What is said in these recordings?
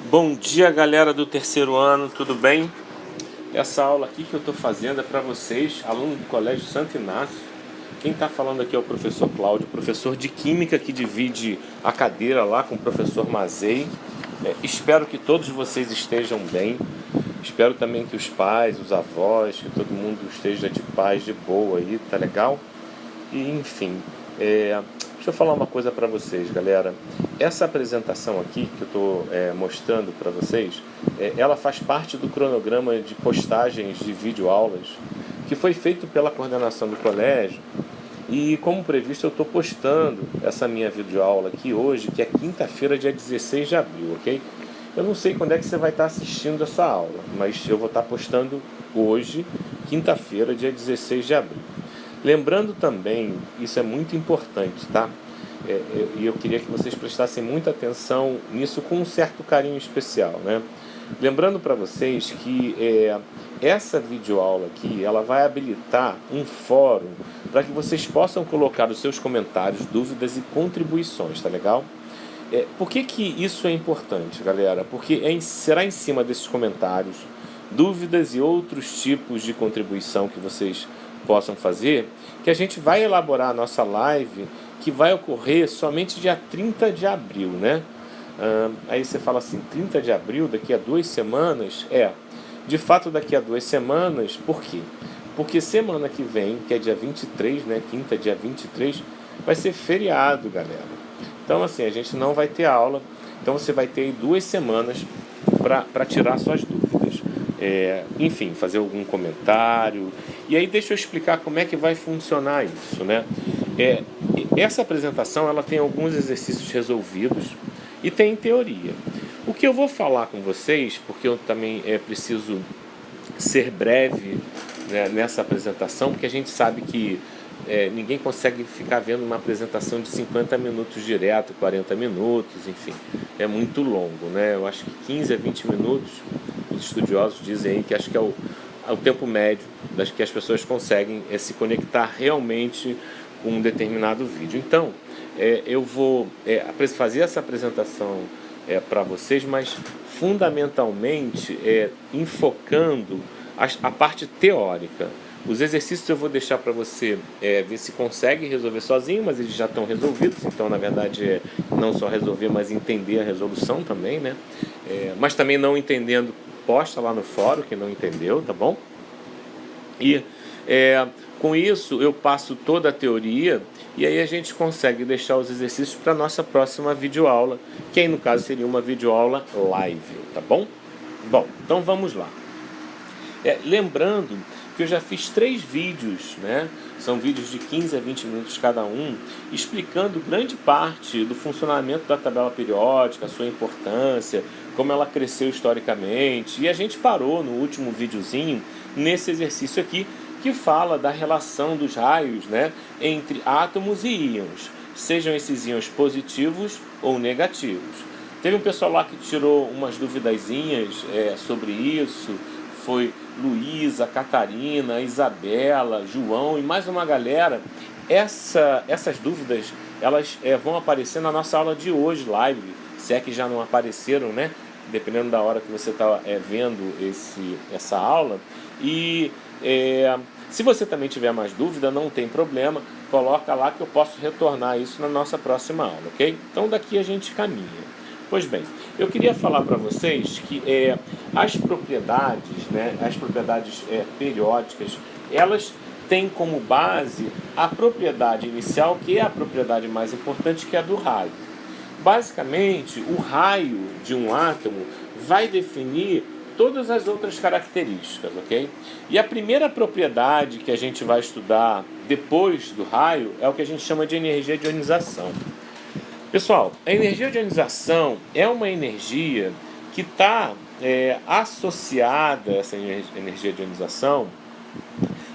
Bom dia, galera do terceiro ano, tudo bem? Essa aula aqui que eu estou fazendo é para vocês, alunos do Colégio Santo Inácio. Quem está falando aqui é o professor Cláudio, professor de Química que divide a cadeira lá com o professor Mazei. Espero que todos vocês estejam bem. Espero também que os pais, os avós, que todo mundo esteja de paz, de boa aí, tá legal? E enfim, deixa eu falar uma coisa para vocês, galera. Essa apresentação aqui que eu estou mostrando para vocês, ela faz parte do cronograma de postagens de videoaulas que foi feito pela coordenação do colégio. E como previsto, eu estou postando essa minha videoaula aqui hoje, que é quinta-feira, dia 16 de abril, ok? Eu não sei quando é que você vai estar assistindo essa aula, mas eu vou estar postando hoje, quinta-feira, dia 16 de abril. Lembrando também, isso é muito importante, tá? E eu queria que vocês prestassem muita atenção nisso com um certo carinho especial, né? Lembrando para vocês que essa videoaula aqui, ela vai habilitar um fórum para que vocês possam colocar os seus comentários, dúvidas e contribuições, tá legal? Por que isso é importante, galera? Porque será em cima desses comentários, dúvidas e outros tipos de contribuição que vocês possam fazer, que a gente vai elaborar a nossa live, que vai ocorrer somente dia 30 de abril, né? Aí você fala assim, 30 de abril, daqui a 2 semanas? De fato daqui a 2 semanas, por quê? Porque semana que vem, que é dia 23, né? Quinta, dia 23, vai ser feriado, galera. Então assim, a gente não vai ter aula, então você vai ter aí 2 semanas para tirar suas dúvidas. Enfim, fazer algum comentário. E aí deixa eu explicar como é que vai funcionar isso, né? Essa apresentação ela tem alguns exercícios resolvidos e tem teoria. O que eu vou falar com vocês, porque eu também preciso ser breve, né, nessa apresentação, porque a gente sabe que ninguém consegue ficar vendo uma apresentação de 50 minutos direto, 40 minutos, enfim, é muito longo, né? Eu acho que 15 a 20 minutos, os estudiosos dizem aí que acho que é o tempo médio das que as pessoas conseguem se conectar realmente com um determinado vídeo. Então, eu vou fazer essa apresentação para vocês, mas fundamentalmente enfocando a parte teórica. Os exercícios eu vou deixar para você ver se consegue resolver sozinho, mas eles já estão resolvidos, então na verdade não só resolver, mas entender a resolução também, né? Mas também não entendendo, posta lá no fórum que não entendeu, tá bom? E com isso eu passo toda a teoria e aí a gente consegue deixar os exercícios para a nossa próxima videoaula, que aí no caso seria uma videoaula live, tá bom? Bom, então vamos lá. Lembrando que eu já fiz 3 vídeos, né? São vídeos de 15 a 20 minutos cada um, explicando grande parte do funcionamento da tabela periódica, a sua importância, como ela cresceu historicamente. E a gente parou no último videozinho nesse exercício aqui, que fala da relação dos raios, né, entre átomos e íons, sejam esses íons positivos ou negativos. Teve um pessoal lá que tirou umas duvidazinhas sobre isso, foi Luísa, Catarina, Isabela, João e mais uma galera. Essas dúvidas elas vão aparecer na nossa aula de hoje, live, se é que já não apareceram, né? Dependendo da hora que você está vendo essa aula. E se você também tiver mais dúvida, não tem problema, coloca lá que eu posso retornar isso na nossa próxima aula, ok? Então daqui a gente caminha. Pois bem, eu queria falar para vocês que as propriedades, né, as propriedades periódicas, elas têm como base a propriedade inicial, que é a propriedade mais importante, que é a do raio. Basicamente, o raio de um átomo vai definir todas as outras características, ok? E a primeira propriedade que a gente vai estudar depois do raio é o que a gente chama de energia de ionização. Pessoal, a energia de ionização é uma energia que está associada, essa energia de ionização,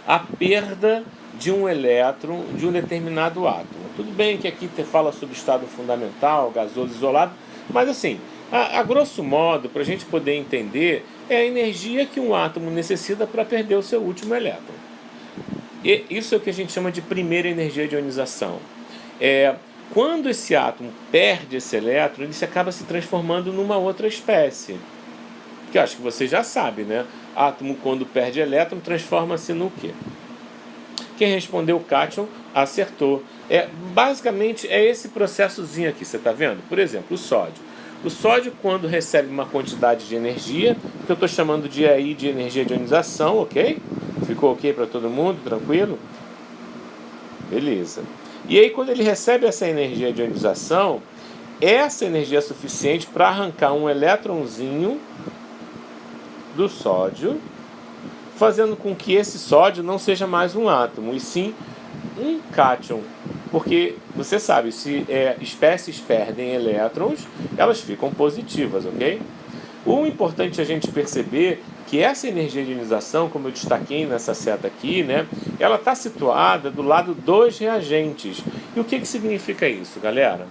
à perda de um elétron de um determinado átomo. Tudo bem que aqui fala sobre estado fundamental, gasoso, isolado, mas assim, a grosso modo, para a gente poder entender, é a energia que um átomo necessita para perder o seu último elétron. E isso é o que a gente chama de primeira energia de ionização. Quando esse átomo perde esse elétron, ele se acaba se transformando numa outra espécie. Que eu acho que você já sabe, né? Átomo, quando perde elétron, transforma-se no quê? Quem respondeu cátion acertou. Basicamente é esse processozinho aqui, você está vendo? Por exemplo, o sódio. O sódio, quando recebe uma quantidade de energia, que eu estou chamando de aí de energia de ionização, ok? Ficou ok para todo mundo? Tranquilo? Beleza. E aí, quando ele recebe essa energia de ionização, essa energia é suficiente para arrancar um elétronzinho do sódio, fazendo com que esse sódio não seja mais um átomo, e sim um cátion. Porque, você sabe, se espécies perdem elétrons, elas ficam positivas, ok? O importante é a gente perceber que essa energia de ionização, como eu destaquei nessa seta aqui, né, ela está situada do lado dos reagentes. E o que significa isso, galera?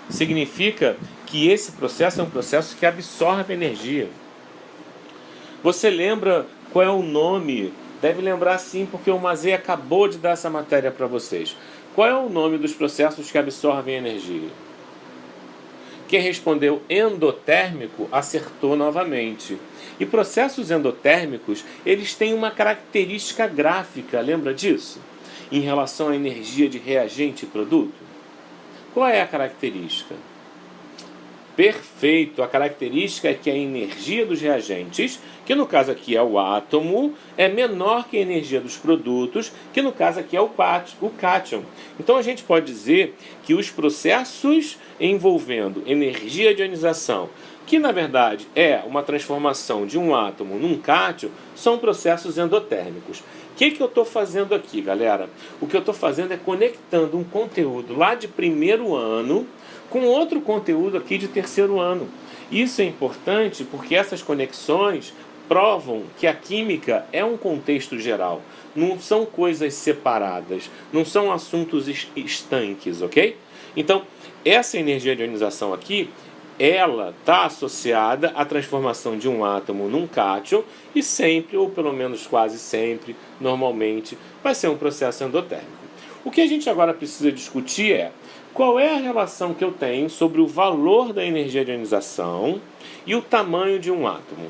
Significa que esse processo é um processo que absorve energia. Você lembra qual é o nome? Deve lembrar sim, porque o Mazei acabou de dar essa matéria para vocês. Qual é o nome dos processos que absorvem energia? Quem respondeu endotérmico acertou novamente. E processos endotérmicos, eles têm uma característica gráfica, lembra disso? Em relação à energia de reagente e produto? Qual é a característica? Perfeito, a característica é que a energia dos reagentes, que no caso aqui é o átomo, é menor que a energia dos produtos, que no caso aqui é o cátion. Então a gente pode dizer que os processos envolvendo energia de ionização, que na verdade é uma transformação de um átomo num cátion, são processos endotérmicos. O que eu estou fazendo aqui, galera? O que eu estou fazendo é conectando um conteúdo lá de primeiro ano com outro conteúdo aqui de terceiro ano. Isso é importante porque essas conexões provam que a química é um contexto geral. Não são coisas separadas, não são assuntos estanques, ok? Então, essa energia de ionização aqui, ela está associada à transformação de um átomo num cátion e sempre, ou pelo menos quase sempre, normalmente, vai ser um processo endotérmico. O que a gente agora precisa discutir é qual é a relação que eu tenho sobre o valor da energia de ionização e o tamanho de um átomo.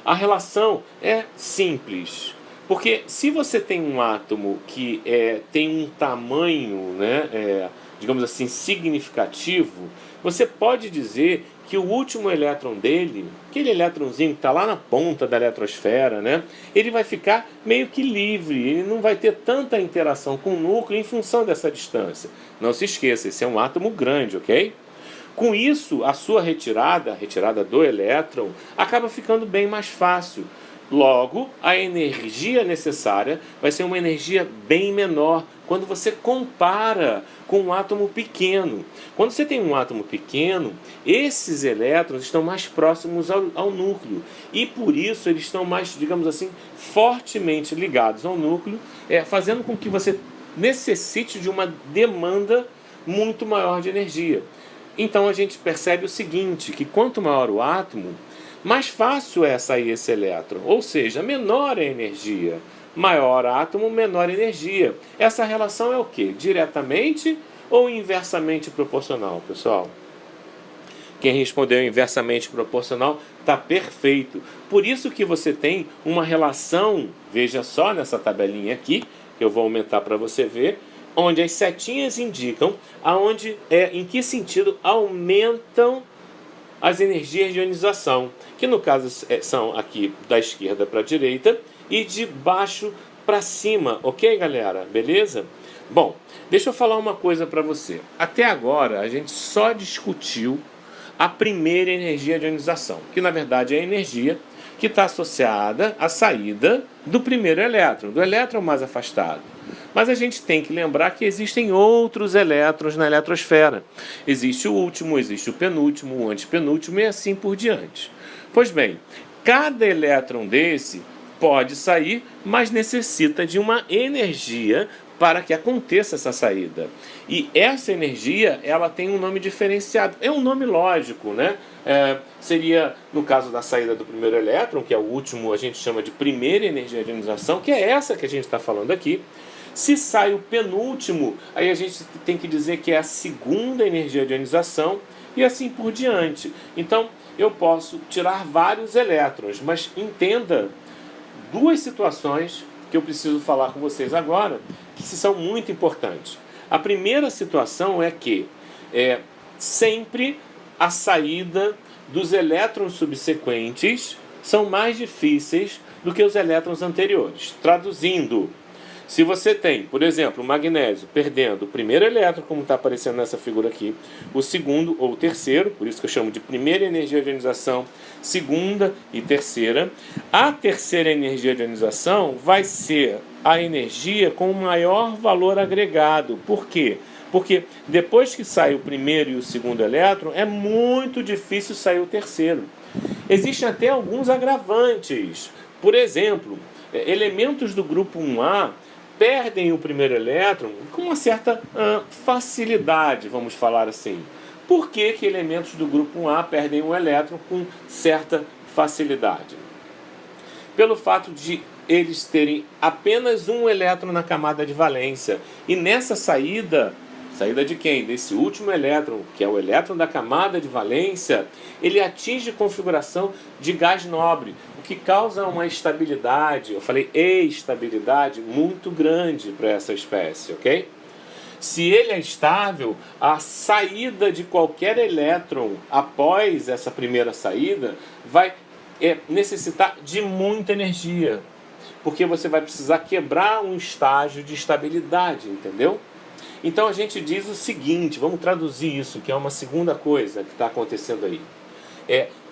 A relação é simples, porque se você tem um átomo que tem um tamanho, digamos assim, significativo, você pode dizer que o último elétron dele, aquele elétronzinho que está lá na ponta da eletrosfera, ele vai ficar meio que livre, ele não vai ter tanta interação com o núcleo em função dessa distância. Não se esqueça, esse é um átomo grande, ok? Com isso, a sua retirada do elétron, acaba ficando bem mais fácil. Logo, a energia necessária vai ser uma energia bem menor quando você compara com um átomo pequeno. Quando você tem um átomo pequeno, esses elétrons estão mais próximos ao núcleo e por isso eles estão mais, digamos assim, fortemente ligados ao núcleo, fazendo com que você necessite de uma demanda muito maior de energia. Então a gente percebe o seguinte, que quanto maior o átomo, mais fácil é sair esse elétron, ou seja, menor é a energia. Maior átomo, menor energia. Essa relação é o quê? Diretamente ou inversamente proporcional, pessoal? Quem respondeu inversamente proporcional está perfeito. Por isso que você tem uma relação, veja só nessa tabelinha aqui, que eu vou aumentar para você ver, onde as setinhas indicam em que sentido aumentam as energias de ionização, que no caso são aqui da esquerda para a direita e de baixo para cima, ok, galera? Beleza? Bom, deixa eu falar uma coisa para você. Até agora a gente só discutiu a primeira energia de ionização, que na verdade é a energia que está associada à saída do primeiro elétron, do elétron mais afastado. Mas a gente tem que lembrar que existem outros elétrons na eletrosfera. Existe o último, existe o penúltimo, o antepenúltimo e assim por diante. Pois bem, cada elétron desse pode sair, mas necessita de uma energia para que aconteça essa saída. E essa energia, ela tem um nome diferenciado. É um nome lógico, né? Seria, no caso da saída do primeiro elétron, que é o último, a gente chama de primeira energia de ionização, que é essa que a gente está falando aqui. Se sai o penúltimo, aí a gente tem que dizer que é a segunda energia de ionização e assim por diante. Então, eu posso tirar vários elétrons, mas entenda duas situações que eu preciso falar com vocês agora, que são muito importantes. A primeira situação é que sempre a saída dos elétrons subsequentes são mais difíceis do que os elétrons anteriores. Traduzindo, se você tem, por exemplo, o magnésio perdendo o primeiro elétron, como está aparecendo nessa figura aqui, o segundo ou o terceiro, por isso que eu chamo de primeira energia de ionização, segunda e terceira, a terceira energia de ionização vai ser a energia com o maior valor agregado. Por quê? Porque depois que sai o primeiro e o segundo elétron, é muito difícil sair o terceiro. Existem até alguns agravantes. Por exemplo, elementos do grupo 1A perdem o primeiro elétron com uma certa facilidade, vamos falar assim. Por que elementos do grupo 1A perdem um elétron com certa facilidade? Pelo fato de eles terem apenas um elétron na camada de valência. E nessa saída de quem? Desse último elétron, que é o elétron da camada de valência, ele atinge configuração de gás nobre, o que causa uma estabilidade, eu falei estabilidade, muito grande para essa espécie, ok? Se ele é estável, a saída de qualquer elétron após essa primeira saída vai necessitar de muita energia, porque você vai precisar quebrar um estágio de estabilidade, entendeu? Então a gente diz o seguinte, vamos traduzir isso, que é uma segunda coisa que está acontecendo aí.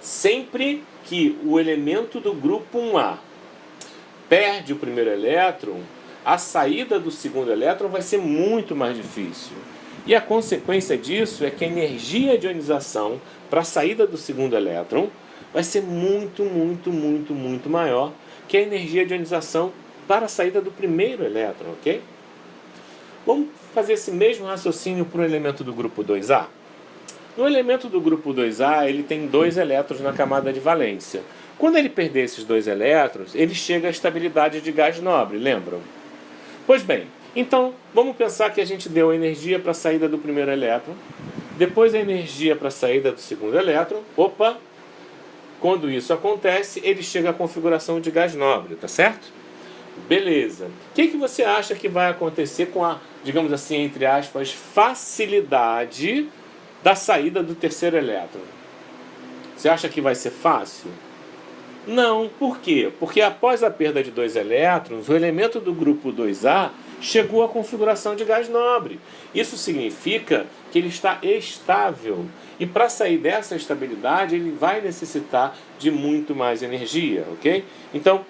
Sempre que o elemento do grupo 1A perde o primeiro elétron, a saída do segundo elétron vai ser muito mais difícil. E a consequência disso é que a energia de ionização para a saída do segundo elétron vai ser muito, muito, muito, muito maior que a energia de ionização para a saída do primeiro elétron, ok? Vamos fazer esse mesmo raciocínio para o elemento do grupo 2A? No elemento do grupo 2A, ele tem 2 elétrons na camada de valência. Quando ele perder esses 2 elétrons, ele chega à estabilidade de gás nobre, lembram? Pois bem, então vamos pensar que a gente deu a energia para a saída do primeiro elétron, depois a energia para a saída do segundo elétron. Opa! Quando isso acontece, ele chega à configuração de gás nobre, tá certo? Beleza. O que você acha que vai acontecer com a, digamos assim, entre aspas, facilidade da saída do terceiro elétron? Você acha que vai ser fácil? Não. Por quê? Porque após a perda de 2 elétrons, o elemento do grupo 2A chegou à configuração de gás nobre. Isso significa que ele está estável. E para sair dessa estabilidade, ele vai necessitar de muito mais energia, ok? Então,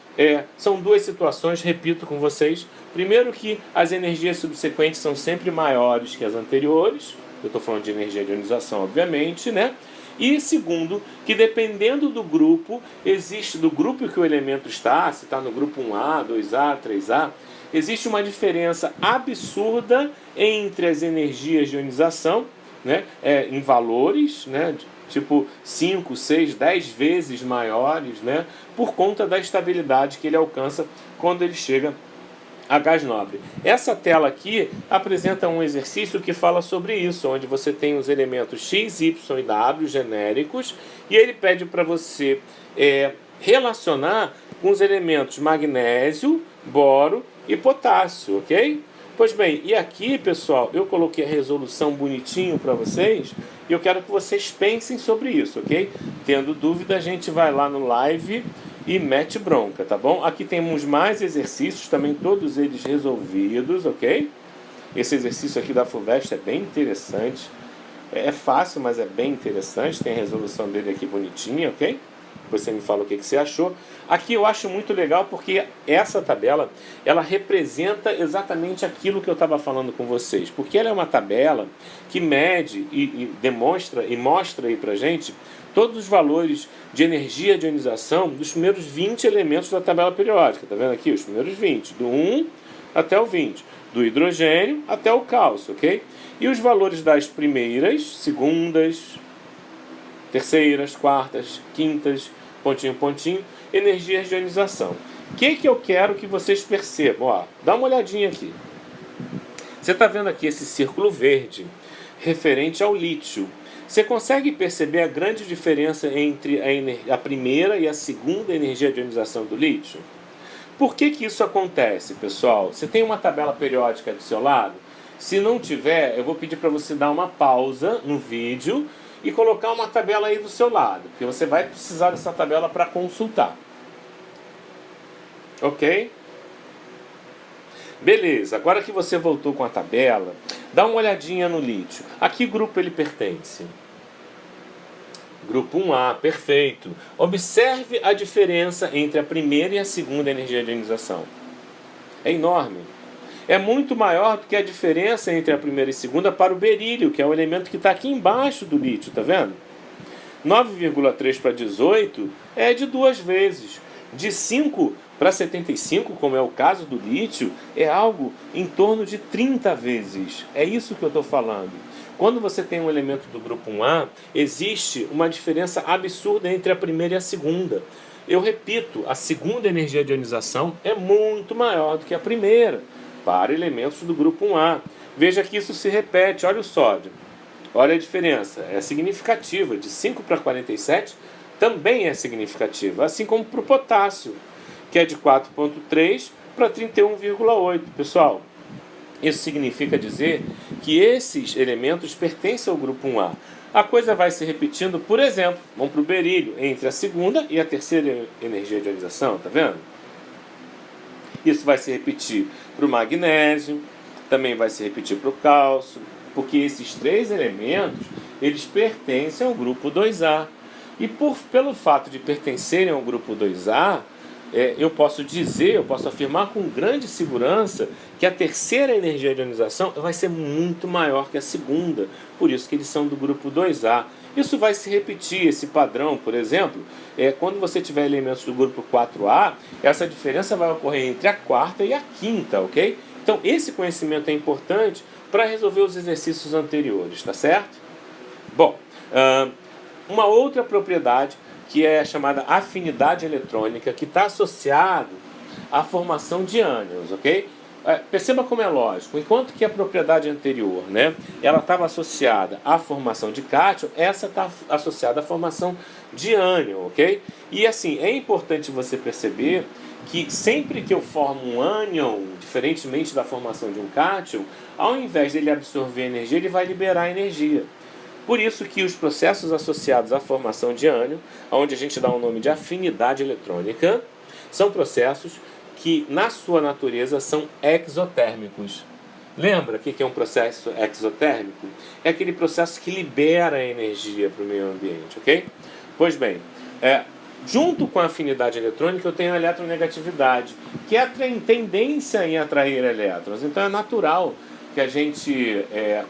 são duas situações, repito com vocês. Primeiro que as energias subsequentes são sempre maiores que as anteriores. Eu estou falando de energia de ionização, obviamente, né? E segundo, que dependendo do grupo, existe do grupo que o elemento está, se está no grupo 1A, 2A, 3A, existe uma diferença absurda entre as energias de ionização, né, em valores, né, tipo 5, 6, 10 vezes maiores, né, por conta da estabilidade que ele alcança quando ele chega a gás nobre. Essa tela aqui apresenta um exercício que fala sobre isso, onde você tem os elementos X, Y e W genéricos, e ele pede para você relacionar com os elementos magnésio, boro e potássio, ok? Pois bem, e aqui, pessoal, eu coloquei a resolução bonitinho para vocês e eu quero que vocês pensem sobre isso, ok? Tendo dúvida, a gente vai lá no live e mete bronca, tá bom? Aqui temos mais exercícios, também todos eles resolvidos, ok? Esse exercício aqui da FUVEST é bem interessante. É fácil, mas é bem interessante. Tem a resolução dele aqui bonitinha, ok? Você me fala o que você achou. Aqui eu acho muito legal porque essa tabela, ela representa exatamente aquilo que eu estava falando com vocês. Porque ela é uma tabela que mede e demonstra e mostra aí pra gente todos os valores de energia de ionização dos primeiros 20 elementos da tabela periódica. Tá vendo aqui? Os primeiros 20, do 1 até o 20. Do hidrogênio até o cálcio, ok? E os valores das primeiras, segundas, terceiras, quartas, quintas, pontinho, pontinho, energias de ionização. O que eu quero que vocês percebam? Ó, dá uma olhadinha aqui. Você está vendo aqui esse círculo verde referente ao lítio. Você consegue perceber a grande diferença entre a primeira e a segunda energia de ionização do lítio? Por que isso acontece, pessoal? Você tem uma tabela periódica do seu lado? Se não tiver, eu vou pedir para você dar uma pausa no vídeo e colocar uma tabela aí do seu lado, porque você vai precisar dessa tabela para consultar. Ok? Beleza, agora que você voltou com a tabela, dá uma olhadinha no lítio. A que grupo ele pertence? Grupo 1A, perfeito. Observe a diferença entre a primeira e a segunda energia de ionização. É enorme. É muito maior do que a diferença entre a primeira e a segunda para o berílio, que é o elemento que está aqui embaixo do lítio, tá vendo? 9,3 para 18 é de 2 vezes. De 5 para 75, como é o caso do lítio, é algo em torno de 30 vezes. É isso que eu estou falando. Quando você tem um elemento do grupo 1A, existe uma diferença absurda entre a primeira e a segunda. Eu repito, a segunda energia de ionização é muito maior do que a primeira para elementos do grupo 1A. Veja que isso se repete, olha o sódio. Olha a diferença, é significativa, de 5 para 47 também é significativa, assim como para o potássio, que é de 4,3 para 31,8. Pessoal, isso significa dizer que esses elementos pertencem ao grupo 1A. A coisa vai se repetindo, por exemplo, vamos para o berílio, entre a segunda e a terceira energia de ionização, tá vendo? Isso vai se repetir para o magnésio, também vai se repetir para o cálcio, porque esses 3 elementos, eles pertencem ao grupo 2A. E pelo fato de pertencerem ao grupo 2A, eu posso afirmar com grande segurança que a terceira energia de ionização vai ser muito maior que a segunda, por isso que eles são do grupo 2A. Isso vai se repetir, esse padrão, por exemplo, quando você tiver elementos do grupo 4A, essa diferença vai ocorrer entre a quarta e a quinta, ok? Então esse conhecimento é importante para resolver os exercícios anteriores, tá certo? Bom, uma outra propriedade que é chamada afinidade eletrônica, que está associado à formação de ânions, ok? Perceba como é lógico, enquanto que a propriedade anterior, né, ela estava associada à formação de cátion, essa está associada à formação de ânion, ok? E assim, é importante você perceber que sempre que eu formo um ânion, diferentemente da formação de um cátion, ao invés dele absorver energia, ele vai liberar energia. Por isso que os processos associados à formação de ânion, onde a gente dá o nome de afinidade eletrônica, são processos que, na sua natureza, são exotérmicos. Lembra o que é um processo exotérmico? É aquele processo que libera energia para o meio ambiente, ok? Pois bem, junto com a afinidade eletrônica, eu tenho a eletronegatividade, que é a tendência em atrair elétrons. Então é natural que a gente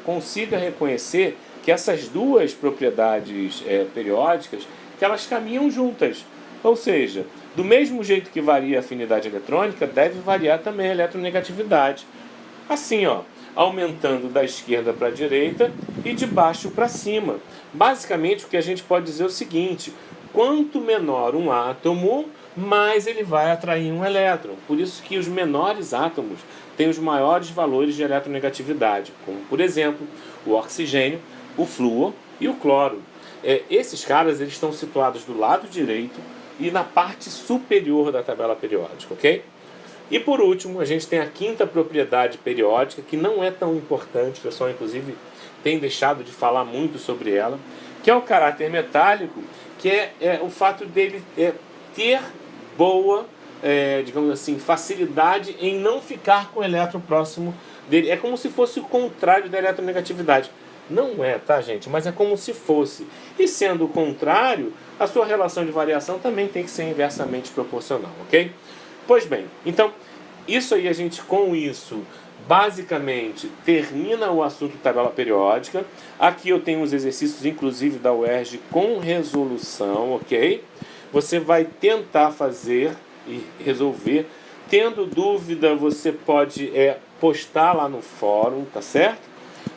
consiga reconhecer que essas duas propriedades periódicas, que elas caminham juntas. Ou seja, do mesmo jeito que varia a afinidade eletrônica, deve variar também a eletronegatividade. Assim, aumentando da esquerda para a direita e de baixo para cima. Basicamente, o que a gente pode dizer é o seguinte: quanto menor um átomo, mais ele vai atrair um elétron. Por isso que os menores átomos têm os maiores valores de eletronegatividade, como, por exemplo, o oxigênio, o flúor e o cloro. Esses caras eles estão situados do lado direito e na parte superior da tabela periódica, ok? E por último, a gente tem a quinta propriedade periódica, que não é tão importante, o pessoal inclusive tem deixado de falar muito sobre ela, que é o caráter metálico, que é o fato dele ter boa, digamos assim, facilidade em não ficar com o elétron próximo dele. É como se fosse o contrário da eletronegatividade. Não é, tá, gente? Mas é como se fosse. E sendo o contrário, a sua relação de variação também tem que ser inversamente proporcional, ok? Pois bem, então, isso aí com isso, basicamente, termina o assunto tabela periódica. Aqui eu tenho os exercícios, inclusive, da UERJ com resolução, ok? Você vai tentar fazer e resolver. Tendo dúvida, você pode postar lá no fórum, tá certo?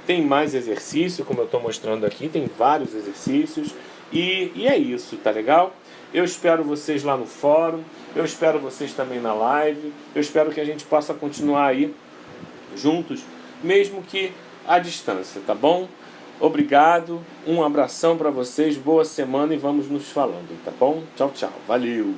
Tem mais exercício, como eu estou mostrando aqui, tem vários exercícios. E é isso, tá legal? Eu espero vocês lá no fórum, eu espero vocês também na live, eu espero que a gente possa continuar aí juntos mesmo que à distância, tá bom? Obrigado, um abração para vocês, boa semana e vamos nos falando, tá bom? Tchau, tchau, valeu!